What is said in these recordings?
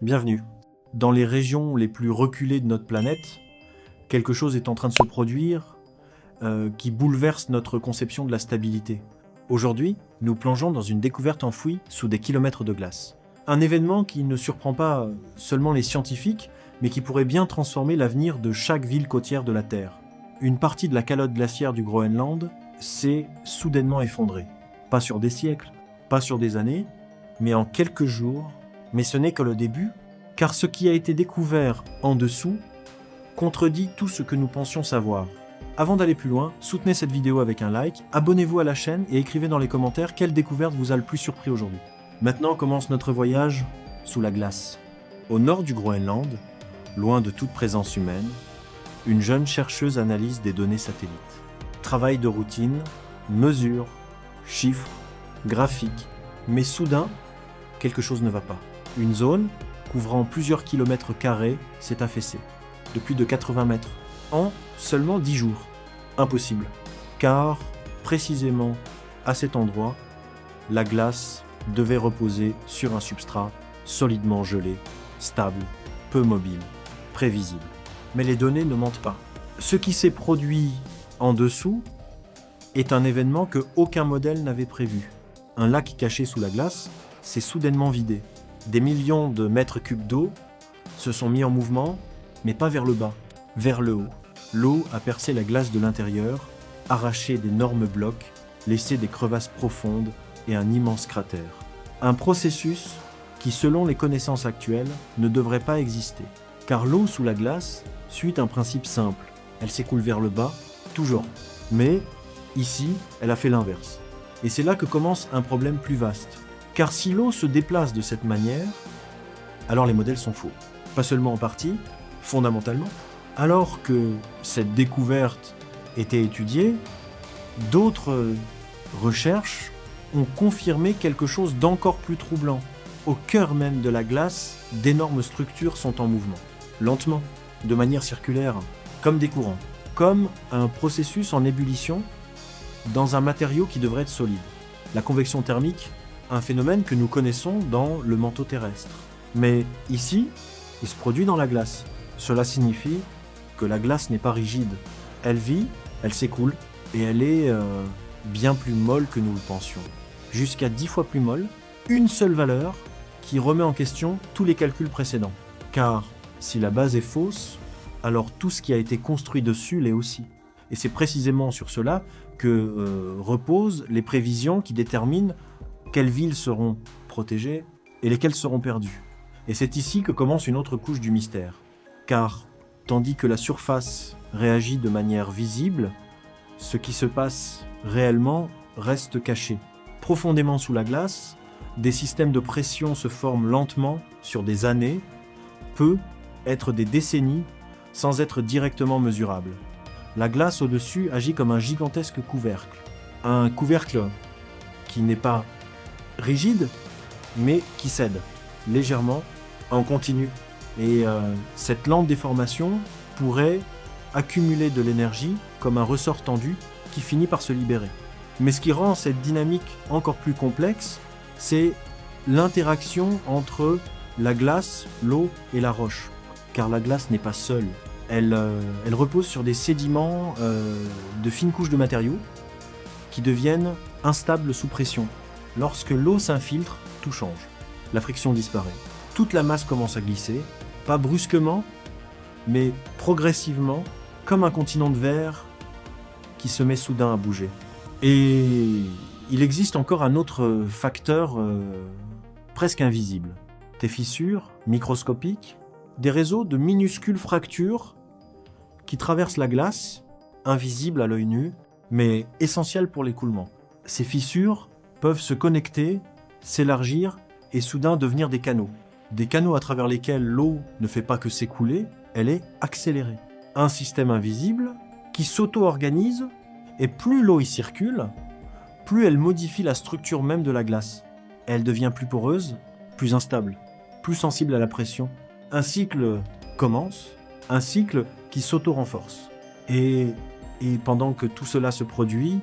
Bienvenue. Dans les régions les plus reculées de notre planète, quelque chose est en train de se produire qui bouleverse notre conception de la stabilité. Aujourd'hui, nous plongeons dans une découverte enfouie sous des kilomètres de glace. Un événement qui ne surprend pas seulement les scientifiques, mais qui pourrait bien transformer l'avenir de chaque ville côtière de la Terre. Une partie de la calotte glaciaire du Groenland s'est soudainement effondrée. Pas sur des siècles, pas sur des années, mais en quelques jours. Mais ce n'est que le début, car ce qui a été découvert en dessous contredit tout ce que nous pensions savoir. Avant d'aller plus loin, soutenez cette vidéo avec un like, abonnez-vous à la chaîne et écrivez dans les commentaires quelle découverte vous a le plus surpris aujourd'hui. Maintenant commence notre voyage sous la glace. Au nord du Groenland, loin de toute présence humaine, une jeune chercheuse analyse des données satellites. Travail de routine, mesures, chiffres, graphiques, mais soudain, quelque chose ne va pas. Une zone, couvrant plusieurs kilomètres carrés, s'est affaissée, de plus de 80 mètres, en seulement 10 jours. Impossible, car, précisément, à cet endroit, la glace devait reposer sur un substrat solidement gelé, stable, peu mobile, prévisible. Mais les données ne mentent pas. Ce qui s'est produit en dessous est un événement que aucun modèle n'avait prévu. Un lac caché sous la glace s'est soudainement vidé. Des millions de mètres cubes d'eau se sont mis en mouvement, mais pas vers le bas, vers le haut. L'eau a percé la glace de l'intérieur, arraché d'énormes blocs, laissé des crevasses profondes et un immense cratère. Un processus qui, selon les connaissances actuelles, ne devrait pas exister. Car l'eau sous la glace suit un principe simple. Elle s'écoule vers le bas, toujours. Mais, ici, elle a fait l'inverse. Et c'est là que commence un problème plus vaste. Car si l'eau se déplace de cette manière, alors les modèles sont faux. Pas seulement en partie, fondamentalement. Alors que cette découverte était étudiée, d'autres recherches ont confirmé quelque chose d'encore plus troublant. Au cœur même de la glace, d'énormes structures sont en mouvement. Lentement, de manière circulaire, comme des courants. Comme un processus en ébullition dans un matériau qui devrait être solide. La convection thermique, un phénomène que nous connaissons dans le manteau terrestre. Mais ici, il se produit dans la glace. Cela signifie que la glace n'est pas rigide. Elle vit, elle s'écoule, et elle est bien plus molle que nous le pensions. Jusqu'à 10 fois plus molle, une seule valeur qui remet en question tous les calculs précédents. Car si la base est fausse, alors tout ce qui a été construit dessus l'est aussi. Et c'est précisément sur cela que reposent les prévisions qui déterminent quelles villes seront protégées et lesquelles seront perdues. Et c'est ici que commence une autre couche du mystère. Car, tandis que la surface réagit de manière visible, ce qui se passe réellement reste caché. Profondément sous la glace, des systèmes de pression se forment lentement sur des années, peut être des décennies, sans être directement mesurables. La glace au-dessus agit comme un gigantesque couvercle. Un couvercle qui n'est pas rigide, mais qui cède légèrement en continu. Et cette lente déformation pourrait accumuler de l'énergie comme un ressort tendu qui finit par se libérer. Mais ce qui rend cette dynamique encore plus complexe, c'est l'interaction entre la glace, l'eau et la roche. Car la glace n'est pas seule. Elle repose sur des sédiments de fines couches de matériaux qui deviennent instables sous pression. Lorsque l'eau s'infiltre, tout change. La friction disparaît. Toute la masse commence à glisser, pas brusquement, mais progressivement, comme un continent de verre qui se met soudain à bouger. Et il existe encore un autre facteur presque invisible. Des fissures microscopiques, des réseaux de minuscules fractures qui traversent la glace, invisibles à l'œil nu, mais essentielles pour l'écoulement. Ces fissures peuvent se connecter, s'élargir et soudain devenir des canaux. Des canaux à travers lesquels l'eau ne fait pas que s'écouler, elle est accélérée. Un système invisible qui s'auto-organise et plus l'eau y circule, plus elle modifie la structure même de la glace. Elle devient plus poreuse, plus instable, plus sensible à la pression. Un cycle commence, un cycle qui s'auto-renforce. Et pendant que tout cela se produit,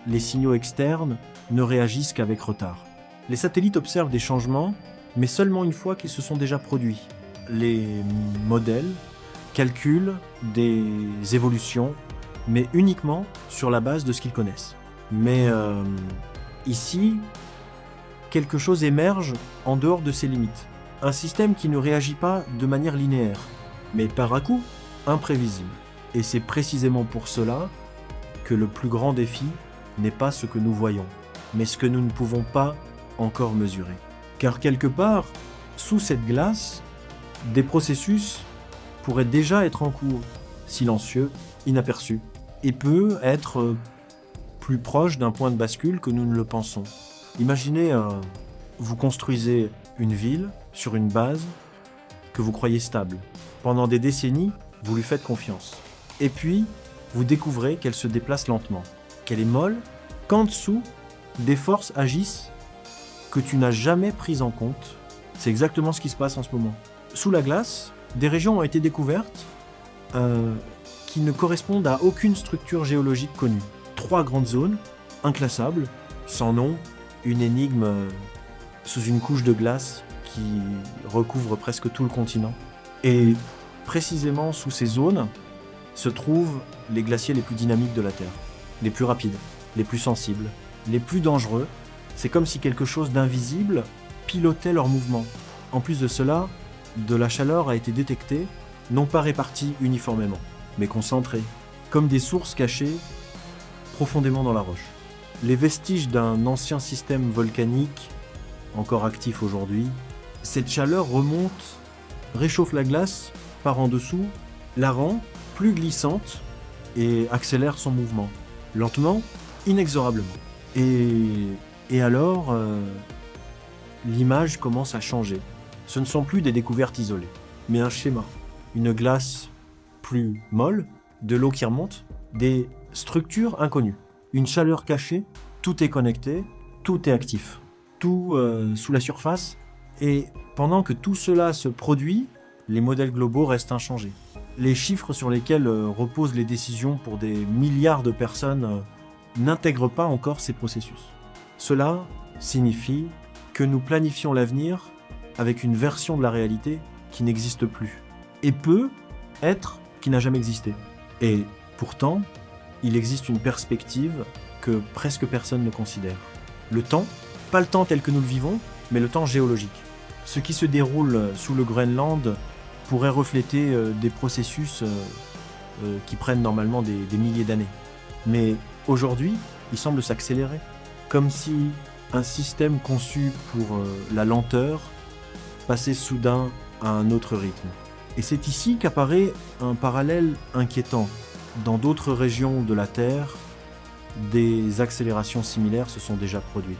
les signaux externes ne réagissent qu'avec retard. Les satellites observent des changements mais seulement une fois qu'ils se sont déjà produits. Les modèles calculent des évolutions, mais uniquement sur la base de ce qu'ils connaissent. Mais ici, quelque chose émerge en dehors de ses limites. Un système qui ne réagit pas de manière linéaire, mais par à coup imprévisible. Et c'est précisément pour cela que le plus grand défi n'est pas ce que nous voyons, mais ce que nous ne pouvons pas encore mesurer. Car quelque part, sous cette glace, des processus pourraient déjà être en cours, silencieux, inaperçus, et peut être plus proche d'un point de bascule que nous ne le pensons. Imaginez, vous construisez une ville sur une base que vous croyez stable. Pendant des décennies, vous lui faites confiance. Et puis, vous découvrez qu'elle se déplace lentement, qu'elle est molle, qu'en dessous, des forces agissent que tu n'as jamais prises en compte. C'est exactement ce qui se passe en ce moment. Sous la glace, des régions ont été découvertes qui ne correspondent à aucune structure géologique connue. 3 grandes zones, inclassables, sans nom, une énigme sous une couche de glace qui recouvre presque tout le continent. Et précisément sous ces zones se trouvent les glaciers les plus dynamiques de la Terre, les plus rapides, les plus sensibles, les plus dangereux. C'est comme si quelque chose d'invisible pilotait leur mouvement. En plus de cela, de la chaleur a été détectée, non pas répartie uniformément, mais concentrée, comme des sources cachées profondément dans la roche. Les vestiges d'un ancien système volcanique, encore actif aujourd'hui, cette chaleur remonte, réchauffe la glace par en dessous, la rend plus glissante et accélère son mouvement, lentement, inexorablement. Et alors, l'image commence à changer. Ce ne sont plus des découvertes isolées, mais un schéma. Une glace plus molle, de l'eau qui remonte, des structures inconnues. Une chaleur cachée, tout est connecté, tout est actif. Tout sous la surface. Et pendant que tout cela se produit, les modèles globaux restent inchangés. Les chiffres sur lesquels reposent les décisions pour des milliards de personnes n'intègrent pas encore ces processus. Cela signifie que nous planifions l'avenir avec une version de la réalité qui n'existe plus, et peut être qui n'a jamais existé. Et pourtant, il existe une perspective que presque personne ne considère. Le temps, pas le temps tel que nous le vivons, mais le temps géologique. Ce qui se déroule sous le Groenland pourrait refléter des processus qui prennent normalement des milliers d'années. Mais aujourd'hui, il semble s'accélérer, comme si un système conçu pour la lenteur passait soudain à un autre rythme. Et c'est ici qu'apparaît un parallèle inquiétant. Dans d'autres régions de la Terre, des accélérations similaires se sont déjà produites.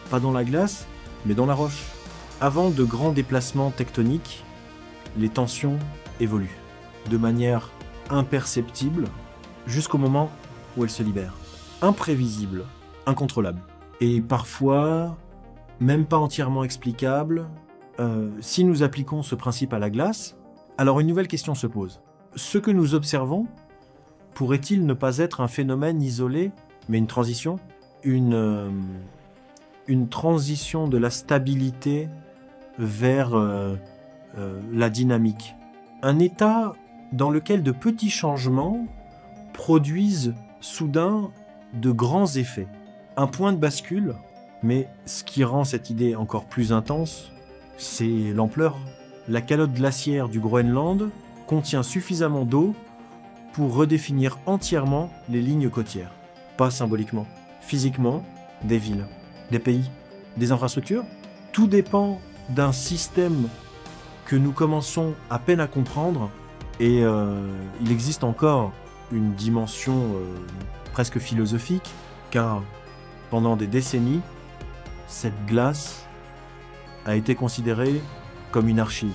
Pas dans la glace, mais dans la roche. Avant de grands déplacements tectoniques, les tensions évoluent de manière imperceptible jusqu'au moment où elles se libèrent. Imprévisible, incontrôlable. Et parfois, même pas entièrement explicable. Si nous appliquons ce principe à la glace, alors une nouvelle question se pose. Ce que nous observons pourrait-il ne pas être un phénomène isolé, mais une transition ? Une transition de la stabilité vers la dynamique. Un état dans lequel de petits changements produisent soudain de grands effets. Un point de bascule, mais ce qui rend cette idée encore plus intense, c'est l'ampleur. La calotte glaciaire du Groenland contient suffisamment d'eau pour redéfinir entièrement les lignes côtières. Pas symboliquement, physiquement, des villes, des pays, des infrastructures. Tout dépend d'un système que nous commençons à peine à comprendre, et il existe encore une dimension presque philosophique, car pendant des décennies, cette glace a été considérée comme une archive,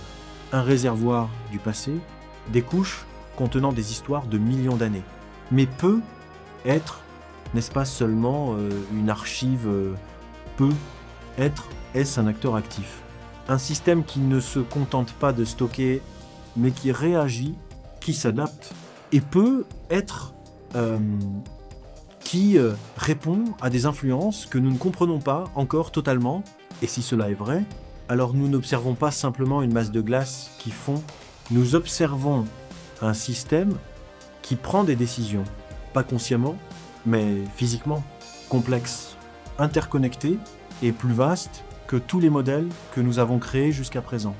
un réservoir du passé, des couches contenant des histoires de millions d'années. Mais peut être, n'est-ce pas seulement une archive, peut être, est-ce un acteur actif ? Un système qui ne se contente pas de stocker, mais qui réagit, qui s'adapte, et peut être qui répond à des influences que nous ne comprenons pas encore totalement. Et si cela est vrai, alors nous n'observons pas simplement une masse de glace qui fond, nous observons un système qui prend des décisions, pas consciemment, mais physiquement, complexe, interconnecté et plus vaste que tous les modèles que nous avons créés jusqu'à présent.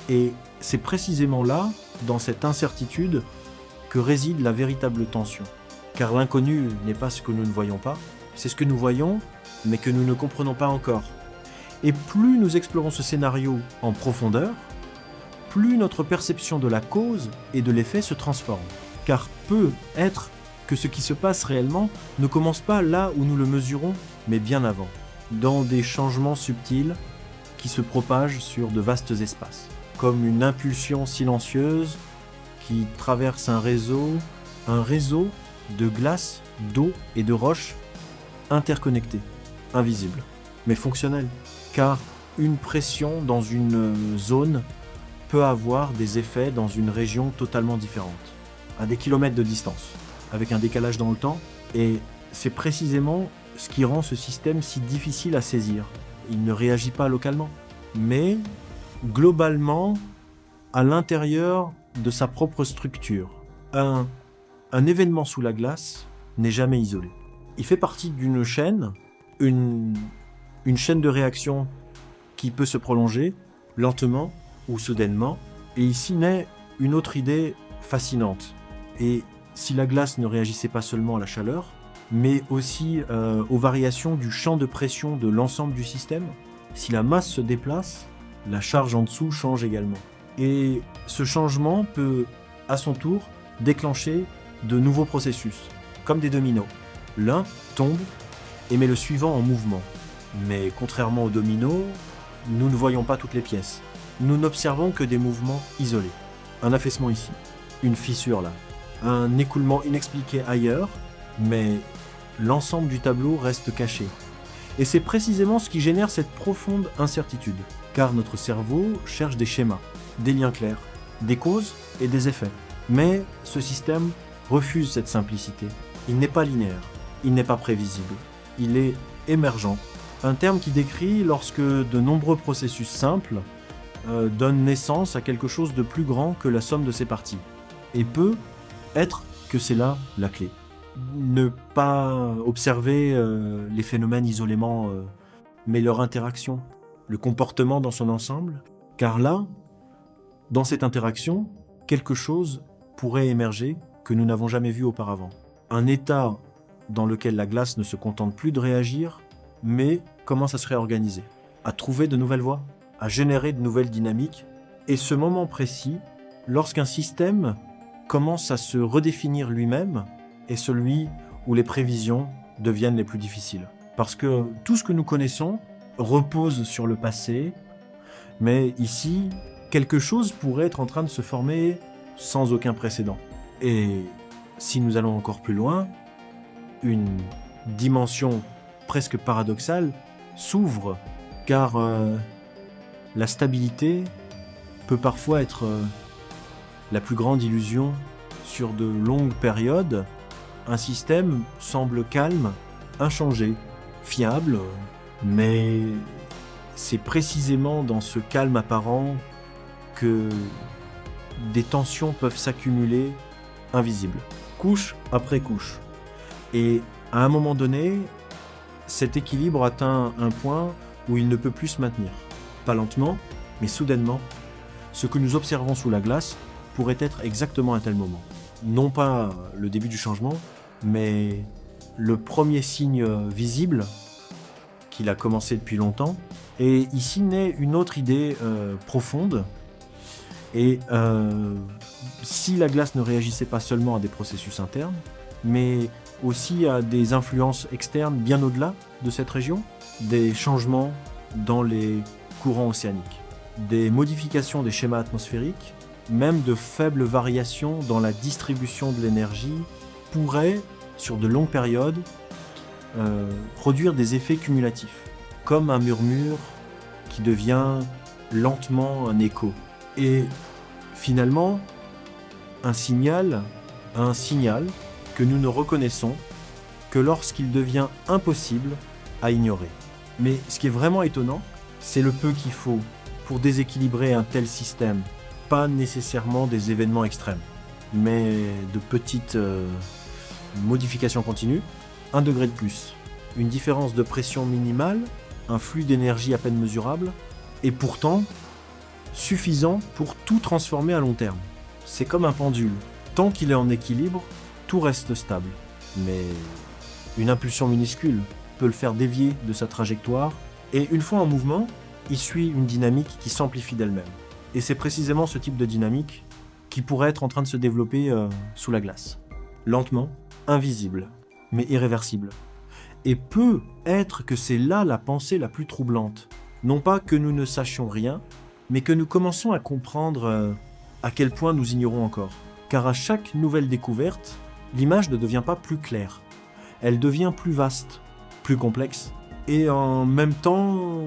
Et c'est précisément là, dans cette incertitude, que réside la véritable tension. Car l'inconnu n'est pas ce que nous ne voyons pas, c'est ce que nous voyons, mais que nous ne comprenons pas encore. Et plus nous explorons ce scénario en profondeur, plus notre perception de la cause et de l'effet se transforme. Car peut être que ce qui se passe réellement ne commence pas là où nous le mesurons, mais bien avant, dans des changements subtils qui se propagent sur de vastes espaces, comme une impulsion silencieuse qui traverse un réseau de glace, d'eau et de roches interconnectés, invisibles, mais fonctionnels. Car une pression dans une zone peut avoir des effets dans une région totalement différente, à des kilomètres de distance, avec un décalage dans le temps, et c'est précisément ce qui rend ce système si difficile à saisir. Il ne réagit pas localement, mais globalement à l'intérieur de sa propre structure. Un événement sous la glace n'est jamais isolé. Il fait partie d'une chaîne, une chaîne de réaction qui peut se prolonger lentement ou soudainement. Et ici naît une autre idée fascinante. Et si la glace ne réagissait pas seulement à la chaleur, mais aussi aux variations du champ de pression de l'ensemble du système, si la masse se déplace, la charge en dessous change également. Et ce changement peut, à son tour, déclencher de nouveaux processus, comme des dominos. L'un tombe et met le suivant en mouvement. Mais contrairement aux dominos, nous ne voyons pas toutes les pièces. Nous n'observons que des mouvements isolés. Un affaissement ici, une fissure là, un écoulement inexpliqué ailleurs, mais l'ensemble du tableau reste caché. Et c'est précisément ce qui génère cette profonde incertitude, car notre cerveau cherche des schémas, des liens clairs, des causes et des effets. Mais ce système refuse cette simplicité. Il n'est pas linéaire, il n'est pas prévisible, il est émergent. Un terme qui décrit lorsque de nombreux processus simples donnent naissance à quelque chose de plus grand que la somme de ses parties. Et peut être que c'est là la clé. Ne pas observer les phénomènes isolément, mais leur interaction, le comportement dans son ensemble, car là, dans cette interaction, quelque chose pourrait émerger que nous n'avons jamais vu auparavant. Un état dans lequel la glace ne se contente plus de réagir, mais commence à se réorganiser, à trouver de nouvelles voies, à générer de nouvelles dynamiques. Et ce moment précis, lorsqu'un système commence à se redéfinir lui-même, est celui où les prévisions deviennent les plus difficiles. Parce que tout ce que nous connaissons repose sur le passé, mais ici, quelque chose pourrait être en train de se former sans aucun précédent. Et si nous allons encore plus loin, une dimension presque paradoxale s'ouvre, car la stabilité peut parfois être la plus grande illusion sur de longues périodes. Un système semble calme, inchangé, fiable, mais c'est précisément dans ce calme apparent que des tensions peuvent s'accumuler invisibles, couche après couche. Et à un moment donné, cet équilibre atteint un point où il ne peut plus se maintenir. Pas lentement, mais soudainement, ce que nous observons sous la glace pourrait être exactement un tel moment. Non pas le début du changement, mais le premier signe visible qu'il a commencé depuis longtemps. Et ici naît une autre idée profonde. Et si la glace ne réagissait pas seulement à des processus internes, mais aussi à des influences externes bien au-delà de cette région, des changements dans les courants océaniques, des modifications des schémas atmosphériques, même de faibles variations dans la distribution de l'énergie pourraient, sur de longues périodes, produire des effets cumulatifs, comme un murmure qui devient lentement un écho. Et finalement, un signal que nous ne reconnaissons que lorsqu'il devient impossible à ignorer. Mais ce qui est vraiment étonnant, c'est le peu qu'il faut pour déséquilibrer un tel système? Pas nécessairement des événements extrêmes, mais de petites modifications continues. 1 degré de plus, une différence de pression minimale, un flux d'énergie à peine mesurable, et pourtant suffisant pour tout transformer à long terme. C'est comme un pendule. Tant qu'il est en équilibre, tout reste stable. Mais une impulsion minuscule peut le faire dévier de sa trajectoire, et une fois en mouvement, il suit une dynamique qui s'amplifie d'elle-même. Et c'est précisément ce type de dynamique qui pourrait être en train de se développer sous la glace. Lentement, invisible, mais irréversible. Et peut être que c'est là la pensée la plus troublante. Non pas que nous ne sachions rien, mais que nous commençons à comprendre à quel point nous ignorons encore. Car à chaque nouvelle découverte, l'image ne devient pas plus claire. Elle devient plus vaste, plus complexe, et en même temps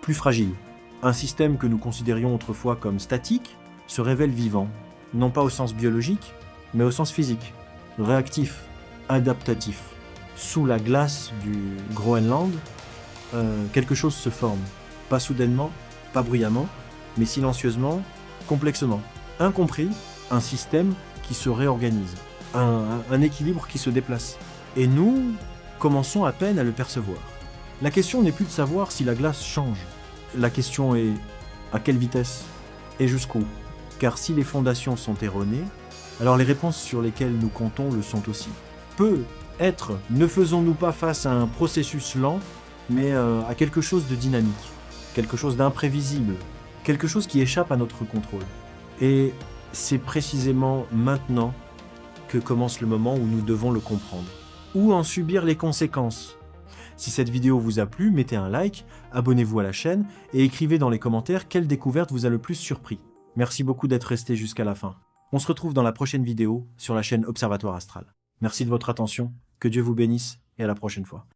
plus fragile. Un système que nous considérions autrefois comme statique se révèle vivant, non pas au sens biologique, mais au sens physique, réactif, adaptatif. Sous la glace du Groenland, quelque chose se forme. Pas soudainement, pas bruyamment, mais silencieusement, complexement. Incompris, un système qui se réorganise, un équilibre qui se déplace. Et nous commençons à peine à le percevoir. La question n'est plus de savoir si la glace change. La question est à quelle vitesse et jusqu'où. Car si les fondations sont erronées, alors les réponses sur lesquelles nous comptons le sont aussi. Peut-être ne faisons-nous pas face à un processus lent, mais à quelque chose de dynamique, quelque chose d'imprévisible, quelque chose qui échappe à notre contrôle. Et c'est précisément maintenant que commence le moment où nous devons le comprendre, ou en subir les conséquences. Si cette vidéo vous a plu, mettez un like, abonnez-vous à la chaîne et écrivez dans les commentaires quelle découverte vous a le plus surpris. Merci beaucoup d'être resté jusqu'à la fin. On se retrouve dans la prochaine vidéo sur la chaîne Observatoire Astral. Merci de votre attention, que Dieu vous bénisse et à la prochaine fois.